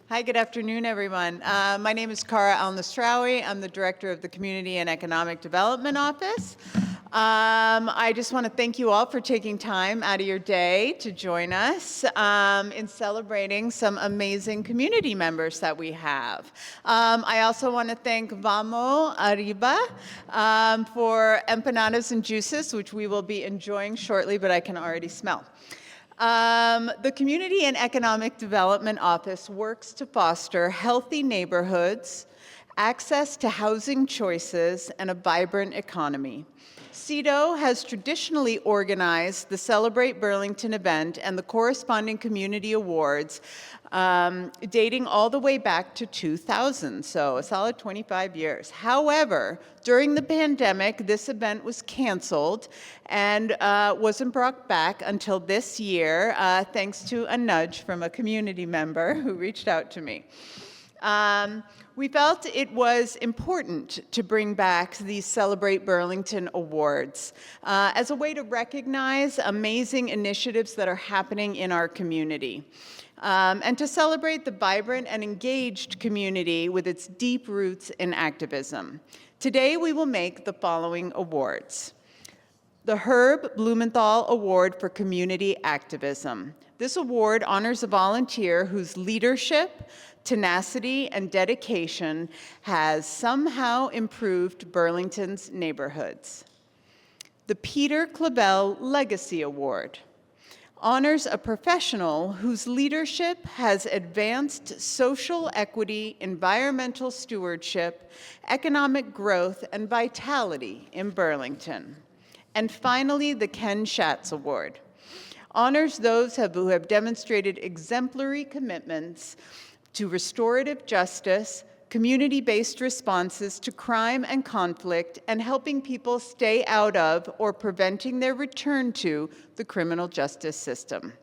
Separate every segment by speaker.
Speaker 1: Hi, good afternoon, everyone. My name is Cara Al-Nasraoui. I'm the director of the Community and Economic Development Office. I just want to thank you all for taking time out of your day to join us in celebrating some amazing community members that we have. I also want to thank Vamo Arriba for empanadas and juices, which we will be enjoying shortly, but I can already smell. The Community and Economic Development Office works to foster healthy neighborhoods, access to housing choices, and a vibrant economy. CEDO has traditionally organized the Celebrate Burlington event and the corresponding community awards dating all the way back to 2000, so a solid 25 years. However, during the pandemic, this event was canceled and wasn't brought back until this year, thanks to a nudge from a community member who reached out to me. We felt it was important to bring back these Celebrate Burlington Awards as a way to recognize amazing initiatives that are happening in our community. And to celebrate the vibrant and engaged community with its deep roots in activism. Today, we will make the following awards. The Herb Bloomenthal Award for Community Activism. This award honors a volunteer whose leadership, tenacity, and dedication has somehow improved Burlington's neighborhoods. The Peter Clavelle Legacy Award honors a professional whose leadership has advanced social equity, environmental stewardship, economic growth, and vitality in Burlington. And finally, the Ken Schatz Award honors those who have demonstrated exemplary commitments to restorative justice, community-based responses to crime and conflict, and helping people stay out of or preventing their return to the criminal justice system.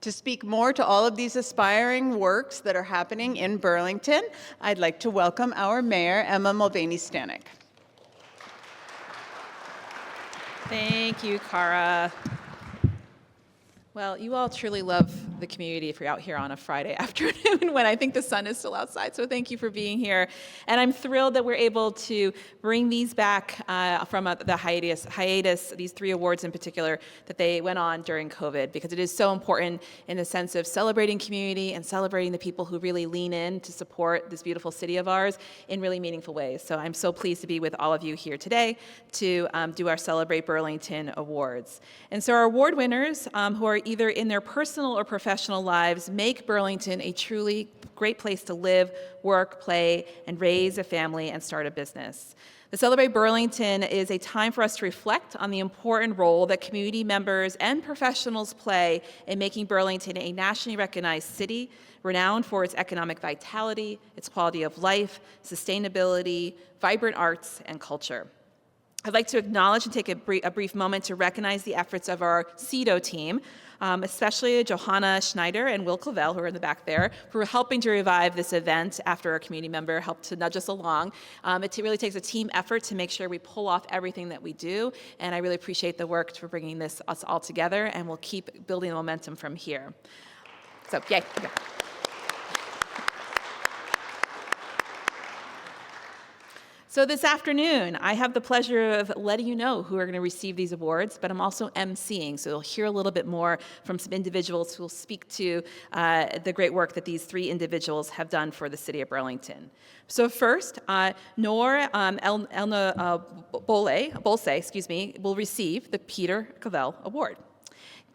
Speaker 1: To speak more to all of these aspiring works that are happening in Burlington, I'd like to welcome our mayor, Emma Mulvaney-Stanek.
Speaker 2: Thank you, Cara. Well, you all truly love the community if you're out here on a Friday afternoon when I think the sun is still outside, so thank you for being here. And I'm thrilled that we're able to bring these back from the hiatus, these 3 awards in particular, that they went on during COVID, because it is so important in the sense of celebrating community and celebrating the people who really lean in to support this beautiful city of ours in really meaningful ways. So I'm so pleased to be with all of you here today to do our Celebrate Burlington Awards. And so our award winners who are either in their personal or professional lives make Burlington a truly great place to live, work, play, and raise a family and start a business. The Celebrate Burlington is a time for us to reflect on the important role that community members and professionals play in making Burlington a nationally recognized city, renowned for its economic vitality, its quality of life, sustainability, vibrant arts, and culture. I'd like to acknowledge and take a brief moment to recognize the efforts of our CEDO team, especially Johanna Schneider and Will Clavelle, who are in the back there, for helping to revive this event after a community member helped to nudge us along. It really takes a team effort to make sure we pull off everything that we do, and I really appreciate the work for bringing us all together, and we'll keep building the momentum from here. So, yay. Okay. So this afternoon, I have the pleasure of letting you know who are going to receive these awards, but I'm also emceeing, so you'll hear a little bit more from some individuals who will speak to the great work that these 3 individuals have done for the city of Burlington. So first, Noor Elna Bolse, will receive the Peter Clavelle Award.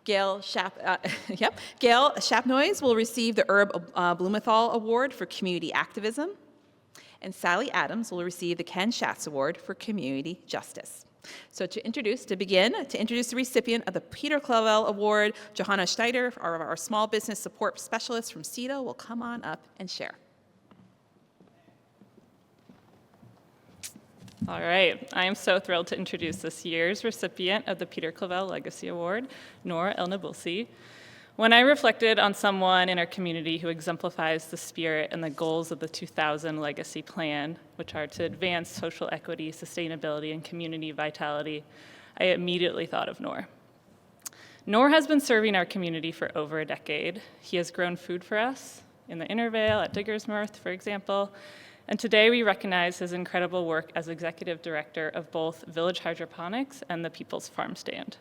Speaker 2: Gail Shapnoise will receive the Herb Bloomenthal Award for Community Activism. And Sally Adams will receive the Ken Schatz Award for Community Justice. So to introduce the recipient of the Peter Clavelle Award, Johanna Schneider, our small business support specialist from CEDO, will come on up and share.
Speaker 3: All right, I am so thrilled to introduce this year's recipient of the Peter Clavelle Legacy Award, Noor El-Nabulsi. When I reflected on someone in our community who exemplifies the spirit and the goals of the 2000 Legacy Plan, which are to advance social equity, sustainability, and community vitality, I immediately thought of Noor. Noor has been serving our community for over a decade. He has grown food for us in the Intervale at Diggersmouth, for example. And today we recognize his incredible work as executive director of both Village Hydroponics and the People's Farm Stand,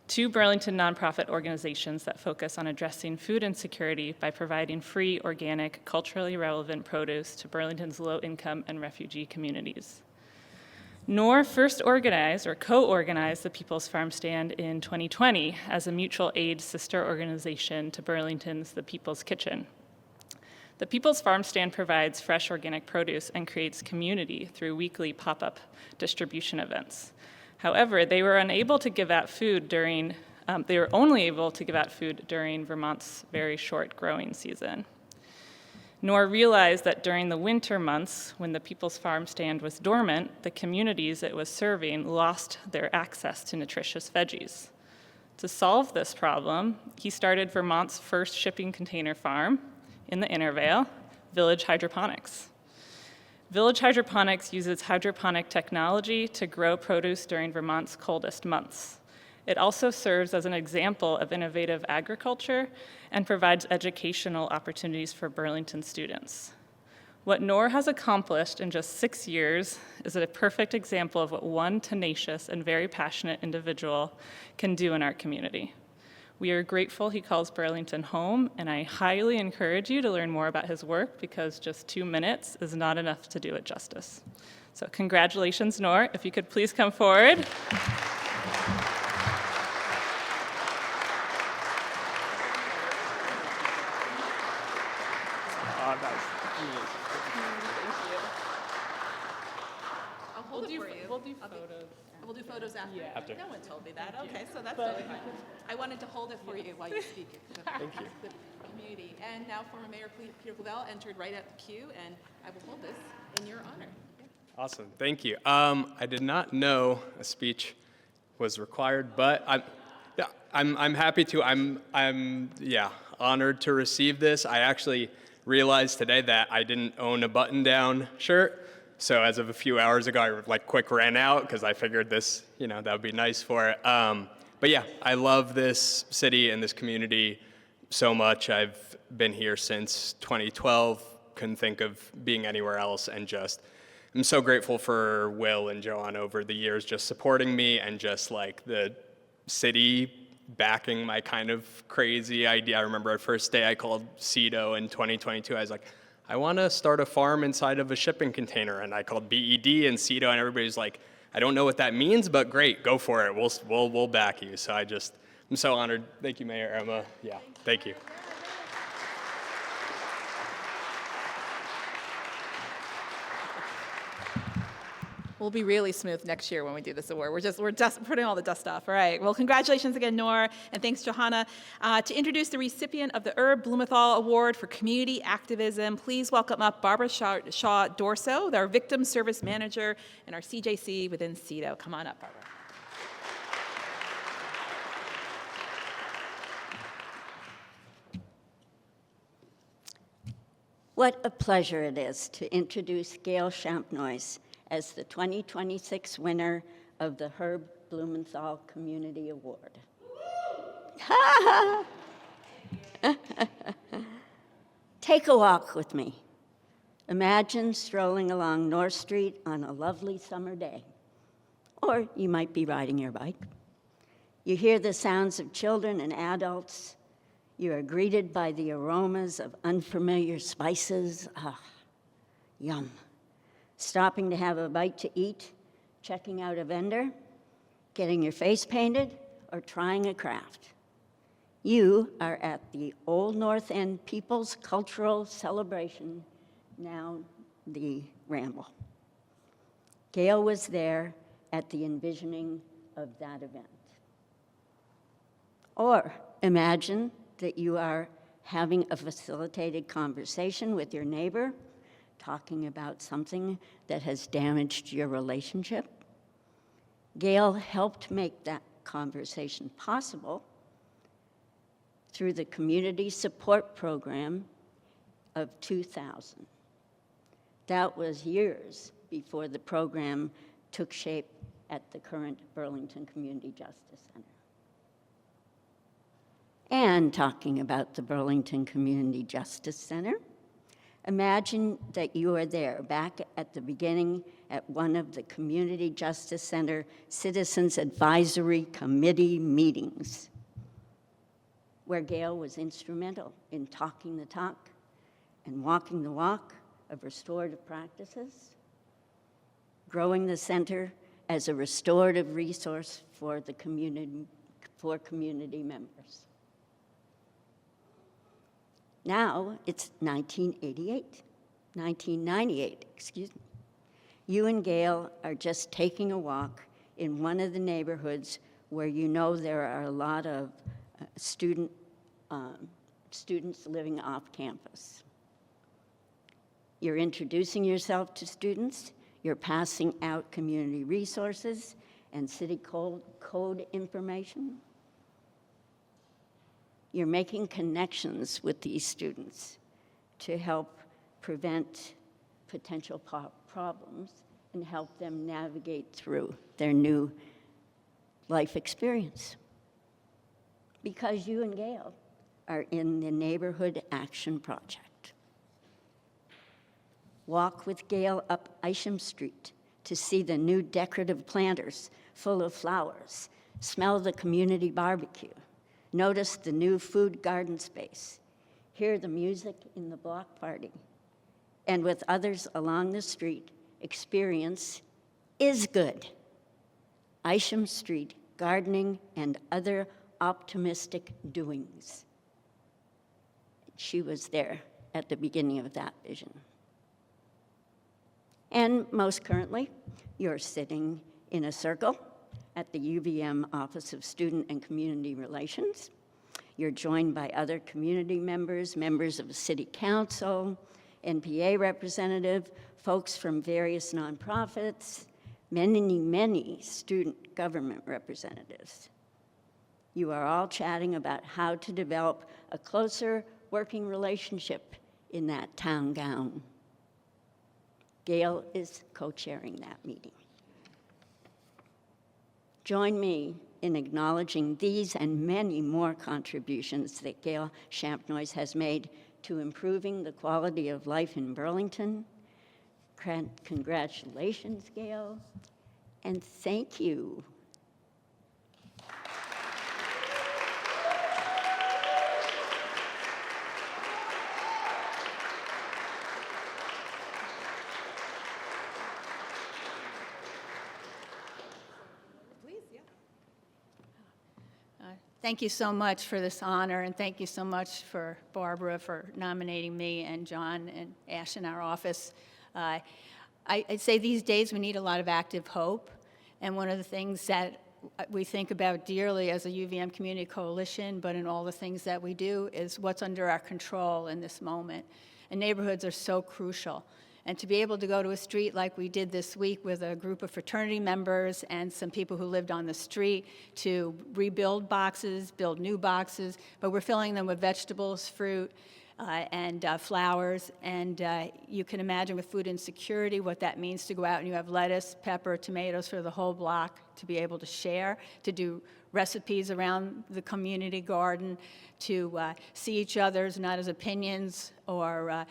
Speaker 3: two Burlington nonprofit organizations that focus on addressing food insecurity by providing free, organic, culturally relevant produce to Burlington's low-income and refugee communities. Noor first organized or co-organized the People's Farm Stand in 2020 as a mutual aid sister organization to Burlington's The People's Kitchen. The People's Farm Stand provides fresh organic produce and creates community through weekly pop-up distribution events. However, they were only able to give out food during Vermont's very short growing season. Noor realized that during the winter months, when the People's Farm Stand was dormant, the communities it was serving lost their access to nutritious veggies. To solve this problem, he started Vermont's first shipping container farm in the Intervale, Village Hydroponics. Village Hydroponics uses hydroponic technology to grow produce during Vermont's coldest months. It also serves as an example of innovative agriculture and provides educational opportunities for Burlington students. What Noor has accomplished in just 6 years is a perfect example of what one tenacious and very passionate individual can do in our community. We are grateful he calls Burlington home, and I highly encourage you to learn more about his work because just 2 minutes is not enough to do it justice. So congratulations, Noor. If you could please come forward.
Speaker 2: I'll hold it for you.
Speaker 3: We'll do photos.
Speaker 2: We'll do photos after.
Speaker 3: Yeah.
Speaker 4: After.
Speaker 2: No one told me that. Okay, so that's totally fine. I wanted to hold it for you while you speak.
Speaker 4: Thank you.
Speaker 2: The community. And now former Mayor Peter Clavelle entered right at the queue, and I will hold this in your honor.
Speaker 4: Awesome, thank you. I did not know a speech was required, but I'm happy to. I'm honored to receive this. I actually realized today that I didn't own a button-down shirt. So as of a few hours ago, I quick ran out because I figured this, that would be nice for it. But yeah, I love this city and this community so much. I've been here since 2012, couldn't think of being anywhere else, and I'm so grateful for Will and Joanne over the years just supporting me and just the city backing my kind of crazy idea. I remember our first day I called CEDO in 2022. I was like, I want to start a farm inside of a shipping container, and I called BED and CEDO, and everybody's like, I don't know what that means, but great, go for it. We'll back you. So I'm so honored. Thank you, Mayor Emma. Yeah, thank you.
Speaker 2: We'll be really smooth next year when we do this award. We're just putting all the dust off. All right. Well, congratulations again, Noor, and thanks, Johanna. To introduce the recipient of the Bloomenthal Award for Community Activism, please welcome up Barbara Shaw Dorso, our Victim Service Manager and our CJC within CEDO. Come on up, Barbara.
Speaker 5: What a pleasure it is to introduce Gail Champnois as the 2026 winner of the Herb Bloomenthal Community Award. Take a walk with me. Imagine strolling along North Street on a lovely summer day. Or you might be riding your bike. You hear the sounds of children and adults. You are greeted by the aromas of unfamiliar spices. Ah, yum. Stopping to have a bite to eat, checking out a vendor, getting your face painted, or trying a craft. You are at the Old North End People's Cultural Celebration, now the Ramble. Gail was there at the envisioning of that event. Or imagine that you are having a facilitated conversation with your neighbor, talking about something that has damaged your relationship. Gail helped make that conversation possible through the Community Support Program of 2000. That was years before the program took shape at the current Burlington Community Justice Center. and talking about the Burlington Community Justice Center. Imagine that you are there back at the beginning at one of the Community Justice Center Citizens Advisory Committee meetings, where Gail was instrumental in talking the talk and walking the walk of restorative practices, growing the center as a restorative resource for the community, for community members. Now it's 1998, excuse me. You and Gail are just taking a walk in one of the neighborhoods where you know there are a lot of students living off campus. You're introducing yourself to students, you're passing out community resources and city code information. You're making connections with these students to help prevent potential problems and help them navigate through their new life experience. Because you and Gail are in the Neighborhood Action Project. Walk with Gail up Isham Street to see the new decorative planters full of flowers. Smell the community barbecue. Notice the new food garden space. Hear the music in the block party. And with others along the street, experience is good. Isham Street, gardening, and other optimistic doings. She was there at the beginning of that vision. And most currently, you're sitting in a circle at the UVM Office of Student and Community Relations. You're joined by other community members, members of the City Council, NPA representative, folks from various nonprofits, many student government representatives. You are all chatting about how to develop a closer working relationship in that town gown. Gail is co-chairing that meeting. Join me in acknowledging these and many more contributions that Gail Champnois has made to improving the quality of life in Burlington. Congratulations, Gail, and thank you.
Speaker 6: Thank you so much for this honor, and thank you so much for Barbara for nominating me and John and Ash in our office. I'd say these days we need a lot of active hope, and one of the things that we think about dearly as a UVM Community Coalition, but in all the things that we do, is what's under our control in this moment. And neighborhoods are so crucial. And to be able to go to a street like we did this week with a group of fraternity members and some people who lived on the street to rebuild boxes, build new boxes, but we're filling them with vegetables, fruit, and flowers. And you can imagine with food insecurity what that means to go out and you have lettuce, pepper, tomatoes for the whole block to be able to share, to do recipes around the community garden, to see each other's not as opinions or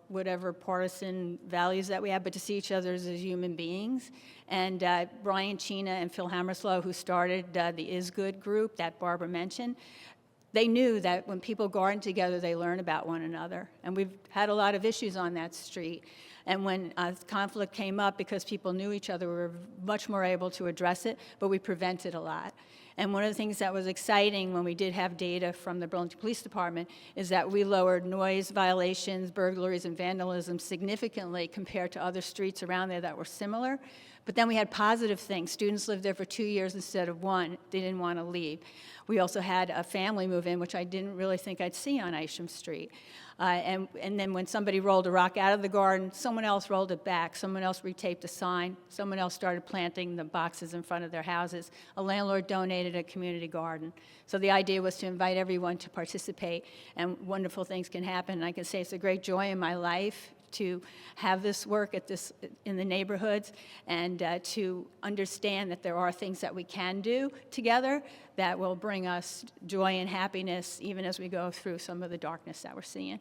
Speaker 6: whatever partisan values that we have, but to see each other as human beings. And Brian Chena and Phil Hammerslow, who started the Is Good group that Barbara mentioned, they knew that when people garden together, they learn about one another. And we've had a lot of issues on that street. And when conflict came up, because people knew each other, we were much more able to address it, but we prevented a lot. And one of the things that was exciting when we did have data from the Burlington Police Department is that we lowered noise violations, burglaries, and vandalism significantly compared to other streets around there that were similar. But then we had positive things. Students lived there for 2 years instead of 1. They didn't want to leave. We also had a family move in, which I didn't really think I'd see on Isham Street. And then when somebody rolled a rock out of the garden, someone else rolled it back. Someone else retaped a sign. Someone else started planting the boxes in front of their houses. A landlord donated a community garden. So the idea was to invite everyone to participate, and wonderful things can happen. And I can say it's a great joy in my life to have this work in the neighborhoods and to understand that there are things that we can do together that will bring us joy and happiness even as we go through some of the darkness that we're seeing.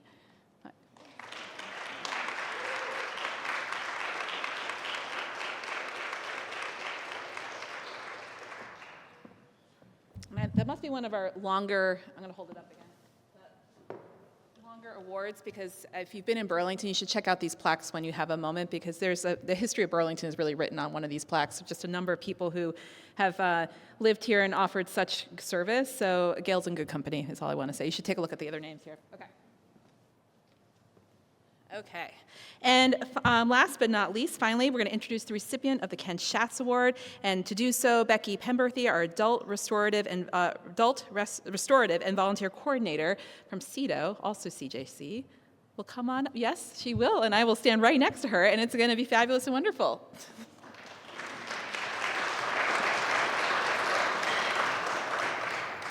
Speaker 2: That must be one of our longer, I'm going to hold it up again, longer awards, because if you've been in Burlington, you should check out these plaques when you have a moment, because the history of Burlington is really written on one of these plaques. Just a number of people who have lived here and offered such service. So Gail's in good company is all I want to say. You should take a look at the other names here. Okay. And last but not least, finally, we're going to introduce the recipient of the Ken Schatz Award. And to do so, Becky Pemberthy, our adult restorative and volunteer coordinator from CEDO, also CJC, will come on. Yes, she will, and I will stand right next to her, and it's going to be fabulous and wonderful.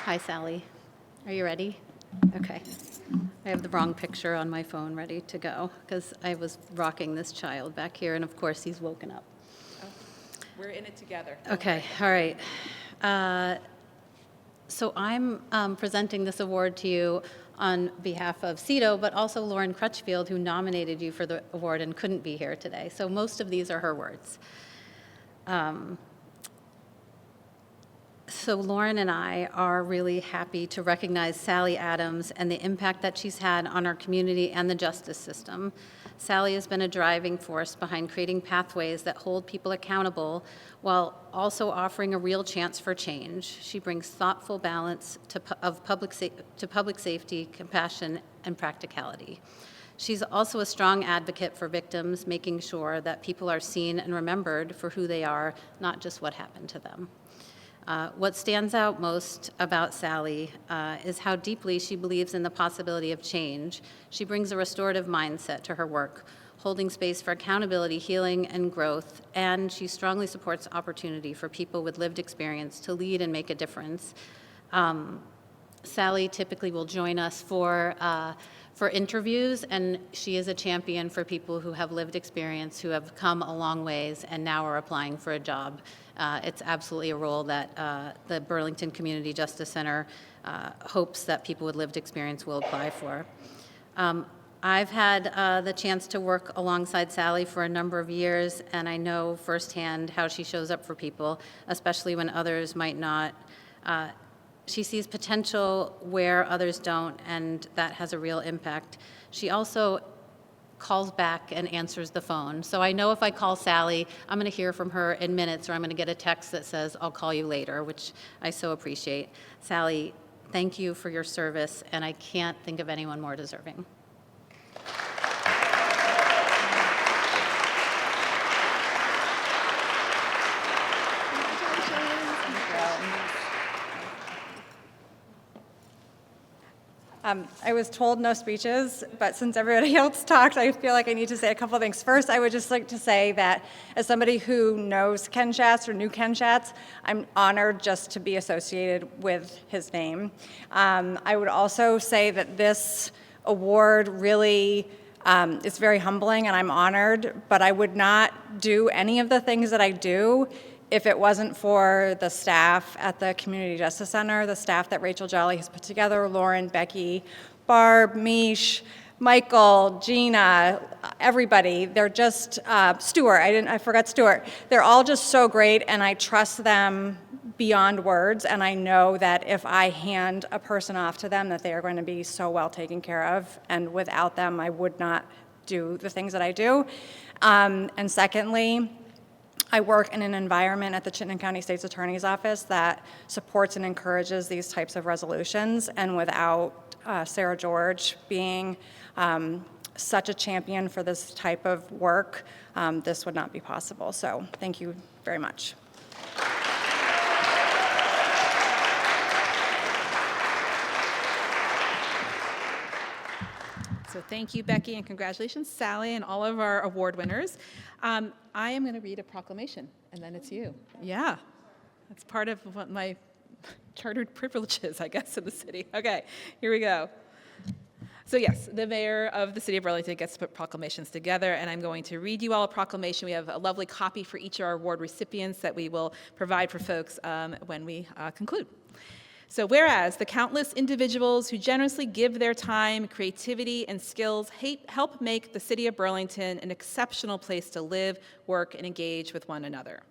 Speaker 7: Hi, Sally. Are you ready? Okay. I have the wrong picture on my phone ready to go because I was rocking this child back here, and of course he's woken up.
Speaker 2: Oh, we're in it together.
Speaker 7: Okay, all right. So I'm presenting this award to you on behalf of CEDO, but also Lauren Crutchfield, who nominated you for the award and couldn't be here today. So most of these are her words. So Lauren and I are really happy to recognize Sally Adams and the impact that she's had on our community and the justice system. Sally has been a driving force behind creating pathways that hold people accountable while also offering a real chance for change. She brings thoughtful balance to public safety, compassion, and practicality. She's also a strong advocate for victims, making sure that people are seen and remembered for who they are, not just what happened to them. What stands out most about Sally is how deeply she believes in the possibility of change. She brings a restorative mindset to her work, holding space for accountability, healing, and growth, and she strongly supports opportunity for people with lived experience to lead and make a difference. Sally typically will join us for interviews, and she is a champion for people who have lived experience, who have come a long ways, and now are applying for a job. It's absolutely a role that the Burlington Community Justice Center hopes that people with lived experience will apply for. I've had the chance to work alongside Sally for a number of years, and I know firsthand how she shows up for people, especially when others might not. She sees potential where others don't, and that has a real impact. She also calls back and answers the phone. So I know if I call Sally, I'm going to hear from her in minutes, or I'm going to get a text that says, I'll call you later, which I so appreciate. Sally, thank you for your service, and I can't think of anyone more deserving.
Speaker 8: I was told no speeches, but since everybody else talked, I feel like I need to say a couple of things. First, I would just like to say that as somebody who knows Ken Schatz or knew Ken Schatz, I'm honored just to be associated with his name. I would also say that this award really is very humbling, and I'm honored, but I would not do any of the things that I do if it wasn't for the staff at the Community Justice Center, the staff that Rachel Jolly has put together, Lauren, Becky, Barb, Mish, Michael, Gina, everybody. They're just, Stuart, I forgot Stuart. They're all just so great, and I trust them beyond words, and I know that if I hand a person off to them, that they are going to be so well taken care of, and without them, I would not do the things that I do. And secondly, I work in an environment at the Chittenden County State's Attorney's Office that supports and encourages these types of resolutions, and without Sarah George being such a champion for this type of work, this would not be possible. So thank you very much.
Speaker 2: So thank you, Becky, and congratulations, Sally, and all of our award winners. I am going to read a proclamation, and then it's you. Yeah, that's part of what my chartered privileges, I guess, in the city. Okay, here we go. So yes, the mayor of the city of Burlington gets to put proclamations together, and I'm going to read you all a proclamation. We have a lovely copy for each of our award recipients that we will provide for folks when we conclude. So whereas the countless individuals who generously give their time, creativity, and skills help make the city of Burlington an exceptional place to live, work, and engage with one another.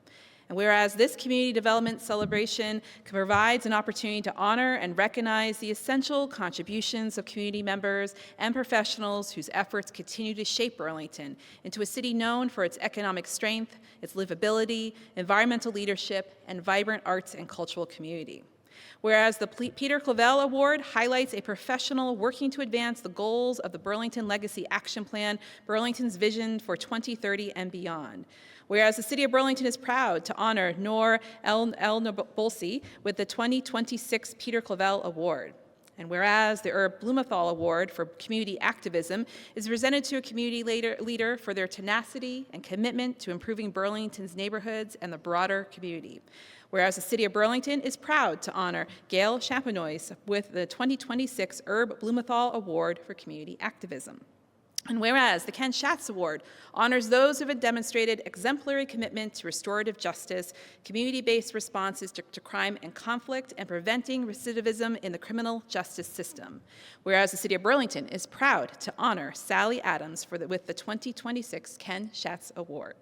Speaker 2: And whereas this community development celebration provides an opportunity to honor and recognize the essential contributions of community members and professionals whose efforts continue to shape Burlington into a city known for its economic strength, its livability, environmental leadership, and vibrant arts and cultural community. Whereas the Peter Clavelle Award highlights a professional working to advance the goals of the Burlington Legacy Action Plan, Burlington's vision for 2030 and beyond. Whereas the City of Burlington is proud to honor Noor El-Nabolsi with the 2026 Peter Clavelle Award. And whereas the Bloomenthal Award for Community Activism is presented to a community leader for their tenacity and commitment to improving Burlington's neighborhoods and the broader community. Whereas the City of Burlington is proud to honor Gail Champenois with the 2026 Bloomenthal Award for Community Activism. And whereas the Ken Schatz Award honors those who have demonstrated exemplary commitment to restorative justice, community-based responses to crime and conflict, and preventing recidivism in the criminal justice system. Whereas the City of Burlington is proud to honor Sally Adams with the 2026 Ken Schatz Award.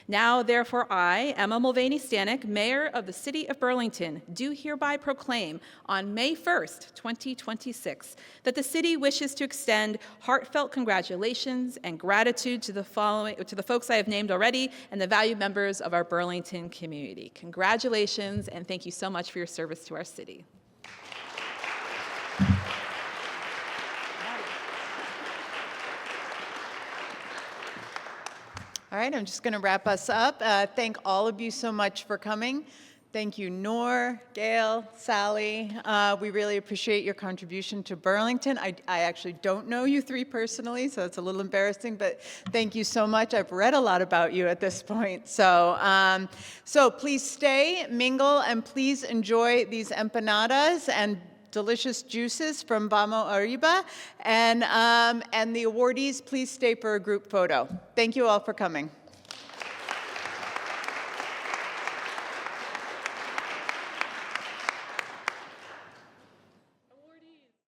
Speaker 2: Now, therefore, I, Emma Mulvaney Stanek, Mayor of the City of Burlington, do hereby proclaim on May 1st, 2026, that the city wishes to extend heartfelt congratulations and gratitude to the folks I have named already and the valued members of our Burlington community. Congratulations, and thank you so much for your service to our city.
Speaker 1: All right, I'm just going to wrap us up. Thank all of you so much for coming. Thank you, Noor, Gail, Sally. We really appreciate your contribution to Burlington. I actually don't know you three personally, so it's a little embarrassing, but thank you so much. I've read a lot about you at this point. So, so please stay, mingle, and please enjoy these empanadas and delicious juices from Vamo Arriba. And the awardees, please stay for a group photo. Thank you all for coming.